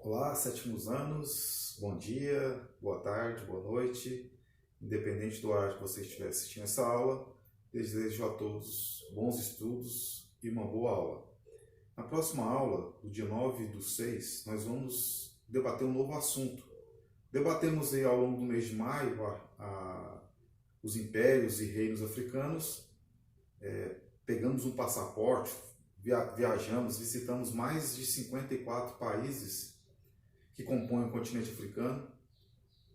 Olá, sétimos anos, bom dia, boa tarde, boa noite, independente do horário que você estiver assistindo essa aula, desejo a todos bons estudos e uma boa aula. Na próxima aula, do dia 9/6, nós vamos debater um novo assunto. Debatemos aí ao longo do mês de maio os impérios e reinos africanos, pegamos um passaporte, viajamos, visitamos mais de 54 países que compõem o continente africano,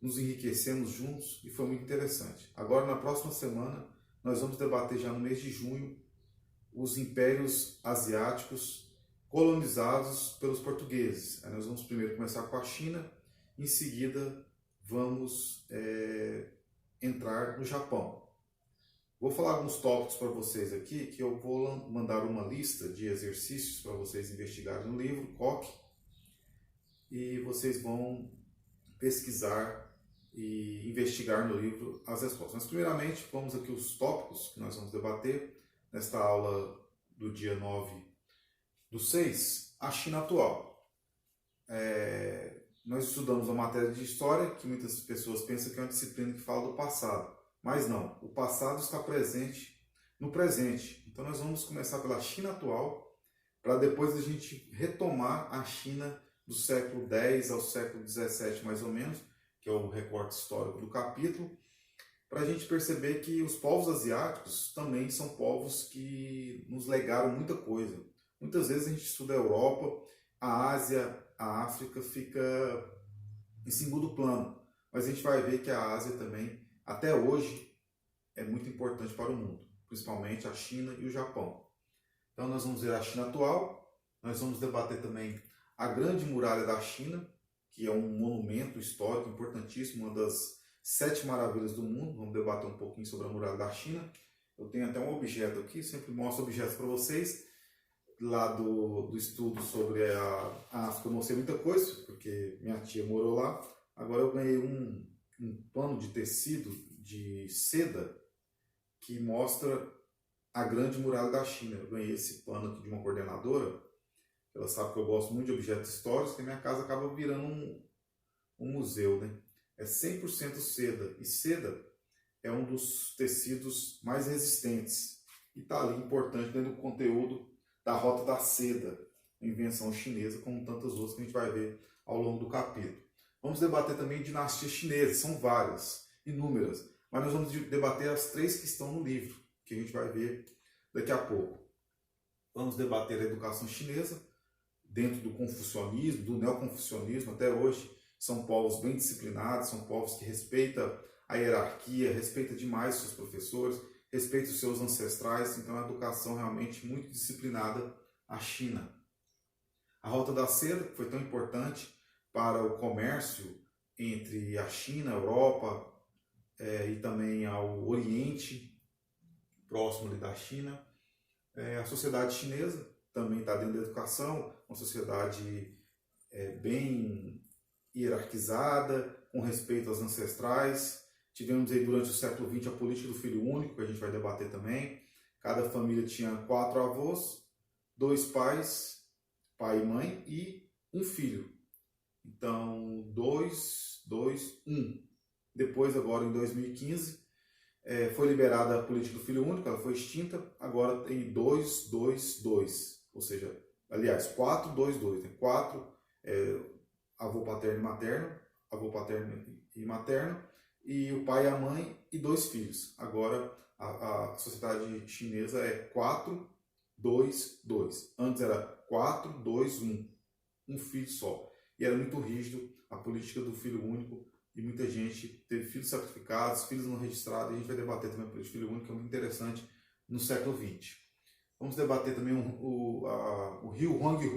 nos enriquecemos juntos e foi muito interessante. Agora, na próxima semana, nós vamos debater já no mês de junho os impérios asiáticos colonizados pelos portugueses. Aí nós vamos primeiro começar com a China, em seguida vamos entrar no Japão. Vou falar alguns tópicos para vocês aqui, que eu vou mandar uma lista de exercícios para vocês investigarem no livro, Koch, e vocês vão pesquisar e investigar no livro as respostas. Mas primeiramente, vamos aqui os tópicos que nós vamos debater nesta aula do dia 9/6, a China atual. Nós estudamos a matéria de história, que muitas pessoas pensam que é uma disciplina que fala do passado, mas não, o passado está presente no presente. Então nós vamos começar pela China atual, para depois a gente retomar a China do século X ao século XVII, mais ou menos, que é o recorte histórico do capítulo, para a gente perceber que os povos asiáticos também são povos que nos legaram muita coisa. Muitas vezes a gente estuda a Europa, a Ásia, a África fica em segundo plano, mas a gente vai ver que a Ásia também, até hoje, é muito importante para o mundo, principalmente a China e o Japão. Então nós vamos ver a China atual, nós vamos debater também a Grande Muralha da China, que é um monumento histórico importantíssimo, uma das 7 maravilhas do mundo. Vamos debater um pouquinho sobre a Muralha da China. Eu tenho até um objeto aqui, sempre mostro objetos para vocês. Lá do estudo sobre a África eu mostrei muita coisa, porque minha tia morou lá. Agora eu ganhei um pano de tecido de seda que mostra a Grande Muralha da China. Eu ganhei esse pano aqui de uma coordenadora. Ela sabe que eu gosto muito de objetos históricos, que a minha casa acaba virando um museu, né? É 100% seda, e seda é um dos tecidos mais resistentes. E está ali importante dentro do conteúdo da Rota da Seda, invenção chinesa, como tantas outras que a gente vai ver ao longo do capítulo. Vamos debater também dinastias chinesas, são várias, inúmeras, mas nós vamos debater as 3 que estão no livro, que a gente vai ver daqui a pouco. Vamos debater a educação chinesa, dentro do confucionismo, do neoconfucionismo até hoje, são povos bem disciplinados, são povos que respeitam a hierarquia, respeitam demais os seus professores, respeitam os seus ancestrais, então é uma educação realmente muito disciplinada a China. A Rota da Seda, que foi tão importante para o comércio entre a China, a Europa e também ao Oriente, próximo ali da China. A sociedade chinesa também está dentro da educação, uma sociedade bem hierarquizada, com respeito aos ancestrais. Tivemos aí durante o século XX a política do filho único, que a gente vai debater também. Cada família tinha 4 avós, 2 pais, pai e mãe, e um filho. Então, 2, 2, 1. Depois, agora em 2015, foi liberada a política do filho único, ela foi extinta, agora tem 2, 2, 2. Ou seja, aliás, 4, 2, 2. Né? 4 avô paterno e materno, avô paterno e materno, e o pai e a mãe e 2 filhos. Agora a sociedade chinesa é 4, 2, 2. Antes era 4, 2, 1. Um filho só. E era muito rígido a política do filho único, e muita gente teve filhos sacrificados, filhos não registrados, e a gente vai debater também a política do filho único, que é muito interessante no século XX. Vamos debater também o rio Huanghe,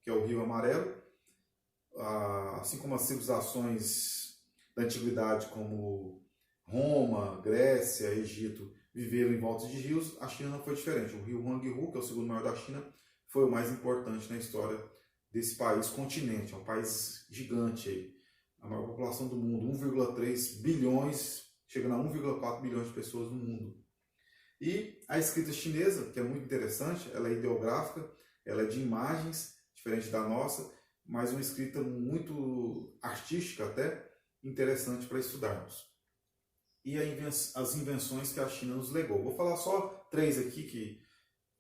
que é o rio amarelo. Assim como as civilizações da antiguidade, como Roma, Grécia, Egito, viveram em volta de rios, a China não foi diferente. O rio Huanghe, que é o segundo maior da China, foi o mais importante na história desse país continente. É um país gigante, aí. A maior população do mundo, 1,3 bilhões, chegando a 1,4 bilhões de pessoas no mundo. E a escrita chinesa, que é muito interessante, ela é ideográfica, ela é de imagens, diferente da nossa, mas uma escrita muito artística até, interessante para estudarmos. E as invenções que a China nos legou. Vou falar só 3 aqui,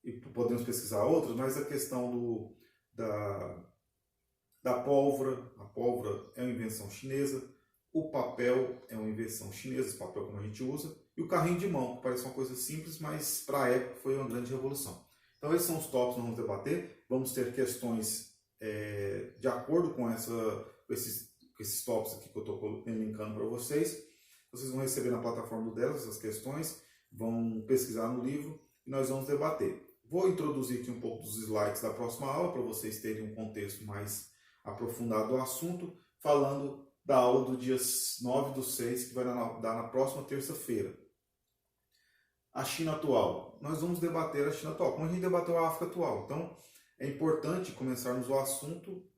e podemos pesquisar outros, mas a questão da pólvora. A pólvora é uma invenção chinesa. O papel é uma invenção chinesa, o papel como a gente usa. E o carrinho de mão, que parece uma coisa simples, mas para a época foi uma grande revolução. Então esses são os tópicos que nós vamos debater. Vamos ter questões de acordo com esses tópicos aqui que eu estou elencando para vocês. Vocês vão receber na plataforma do Delas essas questões, vão pesquisar no livro e nós vamos debater. Vou introduzir aqui um pouco dos slides da próxima aula para vocês terem um contexto mais aprofundado do assunto, falando da aula do dia 9/6, que vai dar na próxima terça-feira. A China atual. Nós vamos debater a China atual, como a gente debateu a África atual. Então, é importante começarmos o assunto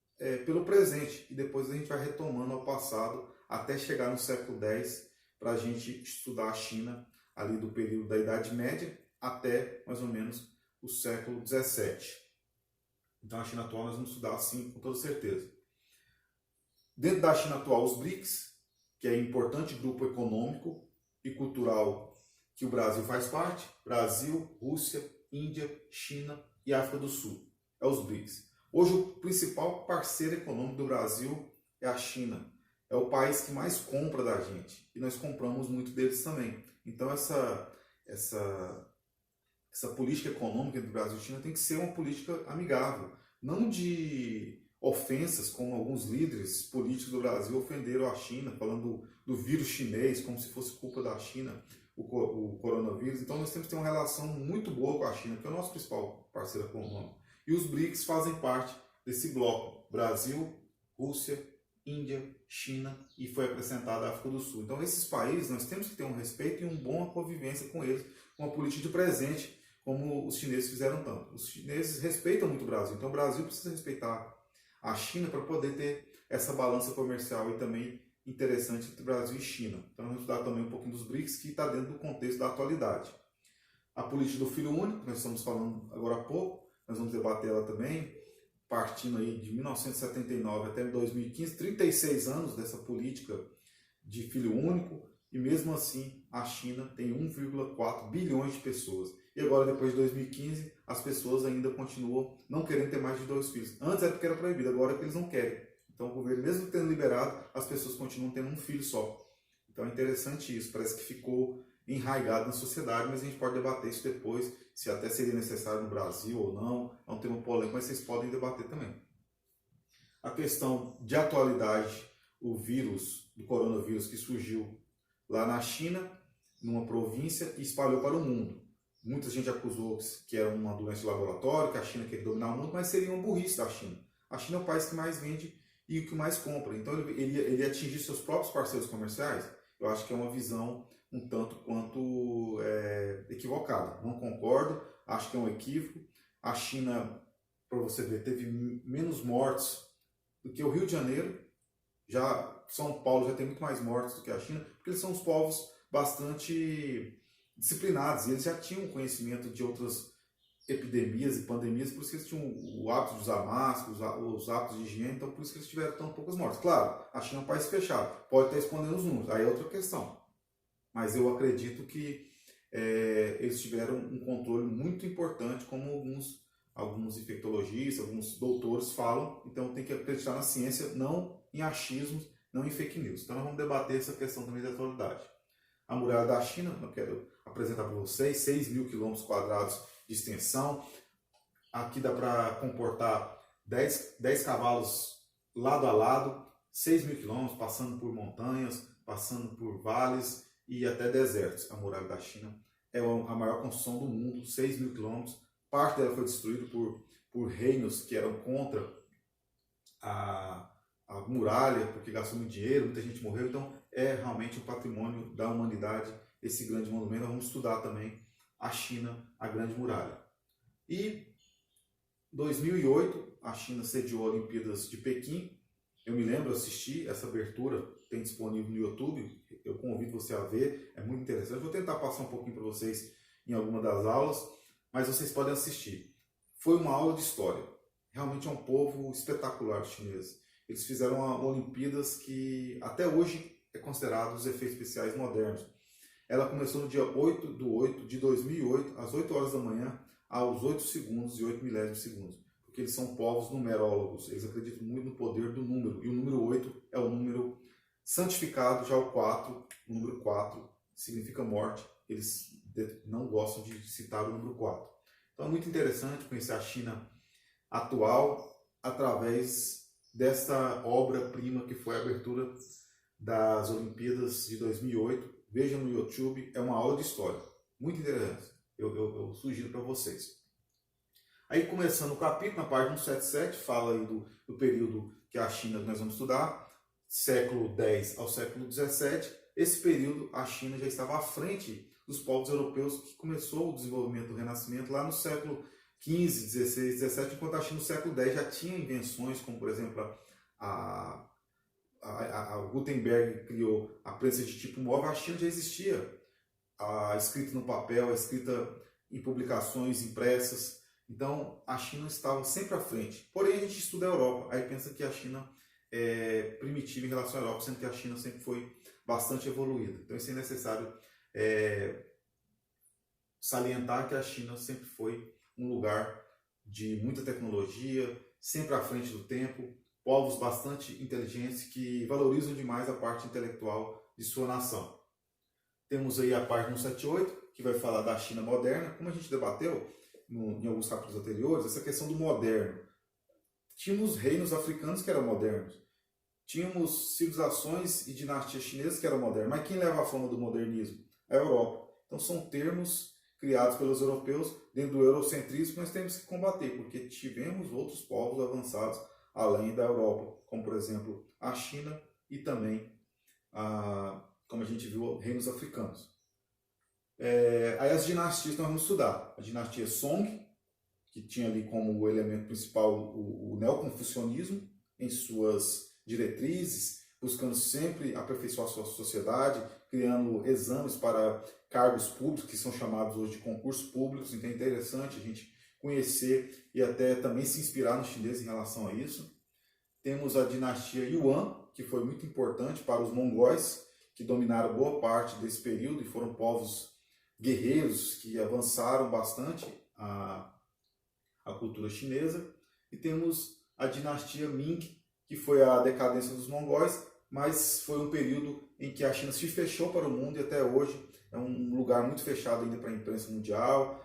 pelo presente e depois a gente vai retomando ao passado até chegar no século X para a gente estudar a China ali do período da Idade Média até mais ou menos o século XVII. Então, a China atual nós vamos estudar assim com toda certeza. Dentro da China atual, os BRICS, que é um importante grupo econômico e cultural que o Brasil faz parte, Brasil, Rússia, Índia, China e África do Sul, é os BRICS. Hoje o principal parceiro econômico do Brasil é a China, é o país que mais compra da gente e nós compramos muito deles também. Então essa política econômica do Brasil e China tem que ser uma política amigável, não de ofensas, como alguns líderes políticos do Brasil ofenderam a China, falando do vírus chinês, como se fosse culpa da China, o coronavírus. Então nós temos que ter uma relação muito boa com a China, que é o nosso principal parceiro econômico. E os BRICS fazem parte desse bloco: Brasil, Rússia, Índia, China e foi acrescentada a África do Sul. Então esses países nós temos que ter um respeito e uma boa convivência com eles, uma política de presente, como os chineses fizeram tanto. Os chineses respeitam muito o Brasil, então o Brasil precisa respeitar a China para poder ter essa balança comercial e também interessante entre Brasil e China. Então vamos estudar também um pouquinho dos BRICS, que está dentro do contexto da atualidade. A política do filho único, nós estamos falando agora há pouco, nós vamos debater ela também, partindo aí de 1979 até 2015, 36 anos dessa política de filho único, e mesmo assim a China tem 1,4 bilhões de pessoas. E agora, depois de 2015, as pessoas ainda continuam não querendo ter mais de 2 filhos. Antes era porque era proibido, agora é que eles não querem. Então o governo, mesmo tendo liberado, as pessoas continuam tendo um filho só. Então é interessante isso, parece que ficou enraizado na sociedade, mas a gente pode debater isso depois, se até seria necessário no Brasil ou não. É um tema polêmico, mas vocês podem debater também. A questão de atualidade, o vírus, do coronavírus que surgiu lá na China, numa província, e espalhou para o mundo. Muita gente acusou que era uma doença de laboratório, que a China queria dominar o mundo, mas seria uma burrice da China. A China é o país que mais vende e o que mais compra. Então ele ia atingir seus próprios parceiros comerciais. Eu acho que é uma visão um tanto quanto equivocada. Não concordo, acho que é um equívoco. A China, para você ver, teve menos mortes do que o Rio de Janeiro. Já São Paulo já tem muito mais mortes do que a China, porque eles são os povos bastante disciplinados, e eles já tinham conhecimento de outras epidemias e pandemias, por isso que eles tinham o hábito de usar máscara, os hábitos de higiene, então por isso que eles tiveram tão poucas mortes. Claro, a China é um país fechado, pode estar escondendo os números, aí é outra questão. Mas eu acredito que eles tiveram um controle muito importante, como alguns infectologistas, alguns doutores falam, então tem que acreditar na ciência, não em achismos, não em fake news. Então nós vamos debater essa questão também da atualidade. A muralha da China, eu quero apresentar para vocês, 6.000 km² de extensão. Aqui dá para comportar 10 cavalos lado a lado, 6.000 km, passando por montanhas, passando por vales e até desertos. A muralha da China é a maior construção do mundo, 6.000 km. Parte dela foi destruída por reinos que eram contra a muralha, porque gastou muito dinheiro, muita gente morreu. Então é realmente um patrimônio da humanidade, esse grande monumento. Nós vamos estudar também a China, a Grande Muralha. E em 2008, a China sediou as Olimpíadas de Pequim. Eu me lembro, assisti essa abertura, tem disponível no YouTube, eu convido você a ver, é muito interessante. Vou tentar passar um pouquinho para vocês em alguma das aulas, mas vocês podem assistir. Foi uma aula de história. realmente é um povo espetacular, os chineses. Eles fizeram Olimpíadas que até hoje é considerado os efeitos especiais modernos. Ela começou no dia 8/8 de 2008, às 8 horas da manhã, aos 8 segundos e 8 milésimos de segundos. Porque eles são povos numerólogos, eles acreditam muito no poder do número. E o número 8 é o número santificado, já o 4, o número 4 significa morte. Eles não gostam de citar o número 4. Então é muito interessante conhecer a China atual através desta obra-prima que foi a abertura das Olimpíadas de 2008. Veja no YouTube, é uma aula de história, muito interessante, eu sugiro para vocês. Aí começando o capítulo, na página 177, fala aí do período que a China, que nós vamos estudar, século X ao século XVII. Esse período a China já estava à frente dos povos europeus, que começou o desenvolvimento do Renascimento lá no século XV, XVI, XVII, enquanto a China no século X já tinha invenções, como por exemplo a Gutenberg criou a prensa de tipo móvel. A China já existia a escrita no papel, a escrita em publicações impressas. Então a China estava sempre à frente. Porém a gente estuda a Europa, aí pensa que a China é primitiva em relação à Europa, sendo que a China sempre foi bastante evoluída. Então isso é necessário salientar que a China sempre foi um lugar de muita tecnologia, sempre à frente do tempo, povos bastante inteligentes que valorizam demais a parte intelectual de sua nação. Temos aí a página 178, que vai falar da China moderna. Como a gente debateu em alguns capítulos anteriores, essa questão do moderno. Tínhamos reinos africanos que eram modernos, tínhamos civilizações e dinastias chinesas que eram modernas, mas quem leva a fama do modernismo? A Europa. Então são termos criados pelos europeus dentro do eurocentrismo que nós temos que combater, porque tivemos outros povos avançados além da Europa, como por exemplo a China e também, como a gente viu, reinos africanos. Aí as dinastias que nós vamos estudar. A dinastia Song, que tinha ali como elemento principal o neoconfucionismo em suas diretrizes, buscando sempre aperfeiçoar a sua sociedade, criando exames para cargos públicos, que são chamados hoje de concursos públicos. Então é interessante a gente conhecer e até também se inspirar nos chineses em relação a isso. Temos a dinastia Yuan, que foi muito importante para os mongóis, que dominaram boa parte desse período e foram povos guerreiros que avançaram bastante a cultura chinesa. E temos a dinastia Ming, que foi a decadência dos mongóis, mas foi um período em que a China se fechou para o mundo e até hoje é um lugar muito fechado ainda para a imprensa mundial.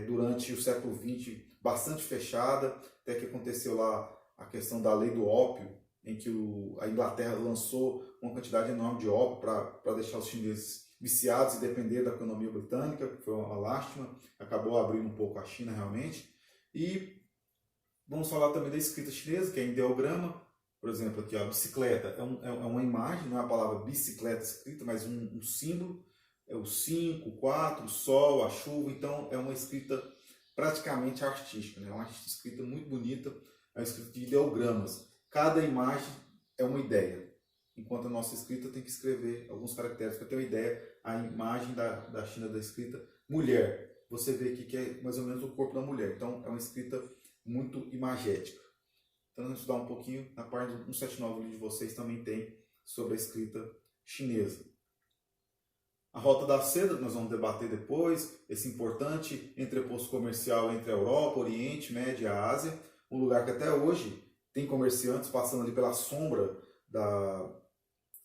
Durante o século XX, bastante fechada, até que aconteceu lá a questão da lei do ópio, em que a Inglaterra lançou uma quantidade enorme de ópio para deixar os chineses viciados e depender da economia britânica, que foi uma lástima, acabou abrindo um pouco a China realmente. E vamos falar também da escrita chinesa, que é ideograma. Por exemplo, aqui a bicicleta é uma imagem, não é a palavra bicicleta escrita, mas um símbolo. É o 5, o 4, o sol, a chuva. Então é uma escrita praticamente artística, né? É uma escrita muito bonita, é uma escrita de ideogramas. Cada imagem é uma ideia, enquanto a nossa escrita tem que escrever alguns caracteres para ter uma ideia. A imagem da China da escrita mulher, você vê aqui que é mais ou menos o corpo da mulher. Então é uma escrita muito imagética. Então vamos estudar um pouquinho. Na página 179 do livro de vocês também tem sobre a escrita chinesa. A Rota da Seda, que nós vamos debater depois, esse importante entreposto comercial entre a Europa, Oriente, Médio e a Ásia, um lugar que até hoje tem comerciantes passando ali pela sombra da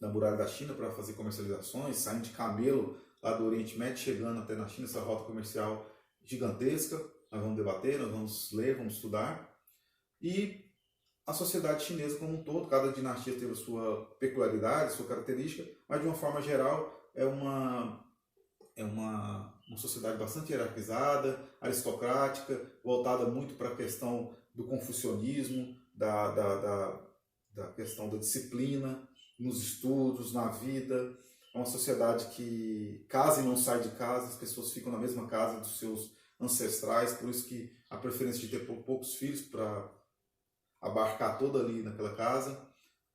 muralha da China para fazer comercializações, saindo de camelo lá do Oriente Médio, chegando até na China, essa rota comercial gigantesca. Nós vamos debater, nós vamos ler, vamos estudar. E a sociedade chinesa como um todo, cada dinastia teve a sua peculiaridade, a sua característica, mas de uma forma geral é uma sociedade bastante hierarquizada, aristocrática, voltada muito para a questão do confucionismo, da questão da disciplina, nos estudos, na vida. É uma sociedade que casa e não sai de casa, as pessoas ficam na mesma casa dos seus ancestrais, por isso que a preferência de ter poucos filhos para abarcar toda ali naquela casa.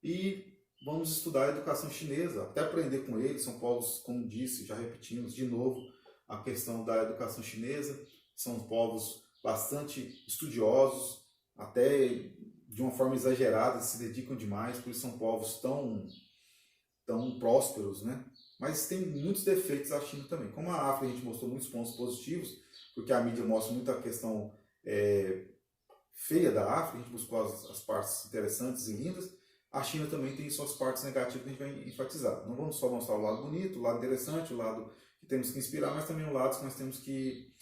E vamos estudar a educação chinesa, até aprender com eles. São povos, como disse, já repetimos de novo a questão da educação chinesa, são povos bastante estudiosos, até de uma forma exagerada, se dedicam demais, por isso são povos tão prósperos, né? Mas tem muitos defeitos a China também. Como a África a gente mostrou muitos pontos positivos, porque a mídia mostra muita questão feia da África, a gente buscou as partes interessantes e lindas, a China também tem suas partes negativas que a gente vai enfatizar. Não vamos só mostrar o lado bonito, o lado interessante, o lado que temos que inspirar, mas também o lado que nós temos que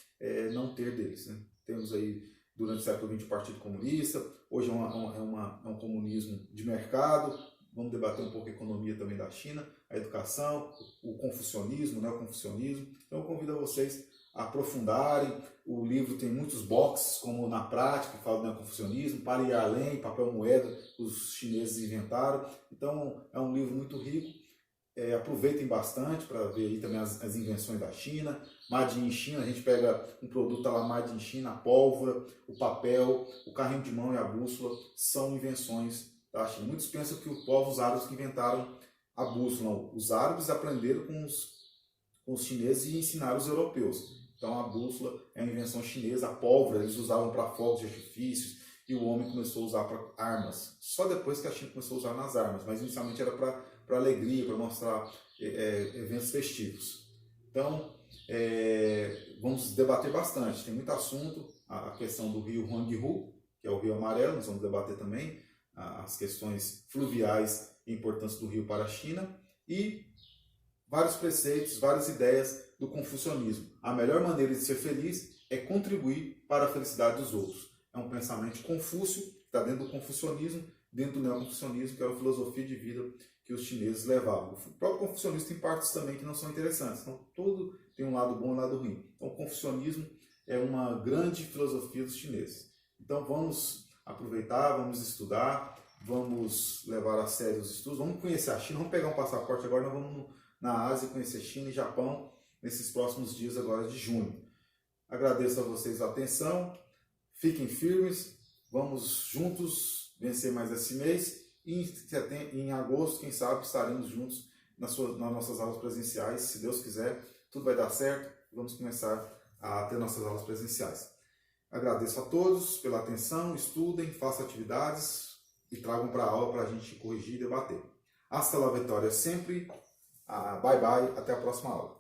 não ter deles, né? Temos aí, durante o século XX, o Partido Comunista, hoje é um comunismo de mercado. Vamos debater um pouco a economia também da China, a educação, o confucionismo, né, o confucionismo. Então eu convido a vocês a aprofundarem. O livro tem muitos boxes, como na prática, que fala do neoconfucionismo, para ir além, papel moeda, os chineses inventaram. Então é um livro muito rico. Aproveitem bastante para ver aí também as invenções da China. Made in China, a gente pega um produto tá lá, Made in China, a pólvora, o papel, o carrinho de mão e a bússola são invenções da China. Muitos pensam que os povos árabes que inventaram a bússola. Não, os árabes aprenderam com os chineses e ensinaram os europeus. Então a bússola é uma invenção chinesa, a pólvora eles usavam para fogos de artifícios e o homem começou a usar para armas. Só depois que a China começou a usar nas armas, mas inicialmente era para alegria, para mostrar eventos festivos. Então vamos debater bastante, tem muito assunto, a questão do rio Huanghe, que é o rio amarelo, nós vamos debater também as questões fluviais e a importância do rio para a China e vários preceitos, várias ideias do confucionismo. A melhor maneira de ser feliz é contribuir para a felicidade dos outros. É um pensamento de Confúcio, que está dentro do confucionismo, dentro do neoconfucionismo, que é a filosofia de vida que os chineses levavam. O próprio confucionismo tem partes também que não são interessantes. Então, tudo tem um lado bom e um lado ruim. Então, o confucionismo é uma grande filosofia dos chineses. Então, vamos aproveitar, vamos estudar, vamos levar a sério os estudos, vamos conhecer a China, vamos pegar um passaporte agora, nós vamos na Ásia conhecer China e Japão nesses próximos dias agora de junho. Agradeço a vocês a atenção, fiquem firmes, vamos juntos vencer mais esse mês e em agosto, quem sabe, estaremos juntos nas nossas aulas presenciais, se Deus quiser, tudo vai dar certo, vamos começar a ter nossas aulas presenciais. Agradeço a todos pela atenção, estudem, façam atividades e tragam para a aula para a gente corrigir e debater. Hasta la vitória sempre. Bye bye, até a próxima aula.